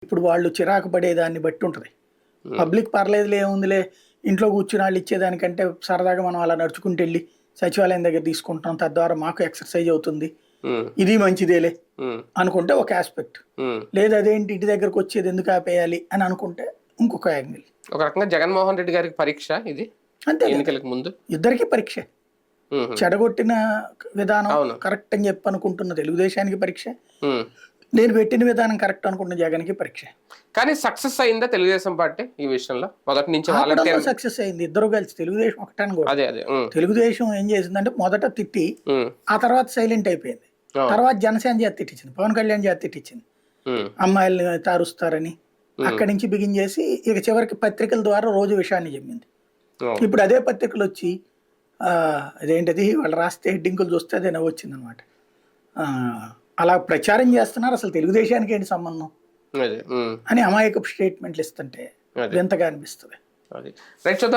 ఇప్పుడు వాళ్ళు చిరాకు పడేదాన్ని బట్టి ఉంటుంది. పబ్లిక్ పర్లేదులే ఏముందిలే ఇంట్లో కూర్చుని వాళ్ళు ఇచ్చేదానికంటే సరదాగా మనం అలా నడుచుకుంటూ వెళ్ళి సచివాలయం దగ్గర తీసుకుంటాం, తద్వారా మాకు ఎక్సర్సైజ్ అవుతుంది, ఇది మంచిదేలే అనుకుంటే ఒక ఆస్పెక్ట్. లేదు అదేంటి ఇంటి దగ్గరకు వచ్చేది ఎందుకు ఆపేయాలి అని అనుకుంటే ఇంకొక యాంగిల్. ఒక రకంగా జగన్మోహన్ రెడ్డి గారికి పరీక్ష ఇది, అంతే ఎన్నికలకు ముందు ఇద్దరికి పరీక్ష. చెడగొట్టిన విధానం కరెక్ట్ అని చెప్పి అనుకుంటున్న తెలుగుదేశానికి పరీక్ష, నేను పెట్టిన విధానం కరెక్ట్ అనుకుంటున్న జగన్కి పరీక్ష. కానీ సక్సెస్ అయిందా తెలుగుదేశం పార్టీ ఈ విషయంలో? మొదటి నుంచి సక్సెస్ అయింది ఇద్దరు కలిసి, తెలుగుదేశం ఒకటాను కూడా. అదే అదే తెలుగుదేశం ఏం చేసిందంటే మొదట తిట్టి ఆ తర్వాత సైలెంట్ అయిపోయింది. తర్వాత జనసేన చేత తిట్టించింది, పవన్ కళ్యాణ్ చేత తిట్టించింది, అమ్మాయిల్ని తారుస్తారని. అక్కడి నుంచి బిగిన్ చేసి ఇక చివరికి పత్రికల ద్వారా రోజు విషయాన్ని చెప్పింది. ఇప్పుడు అదే పత్రికలు వచ్చి అదేంటిది వాళ్ళు రాస్తే హెడ్డింకులు చూస్తే అదే నవ్వు వచ్చింది అనమాట. అలా ప్రచారం చేస్తున్నారు, అసలు తెలుగుదేశానికి ఏంటి సంబంధం అని అమాయకపు స్టేట్మెంట్లు ఇస్తుంటే వింతగా అనిపిస్తుంది.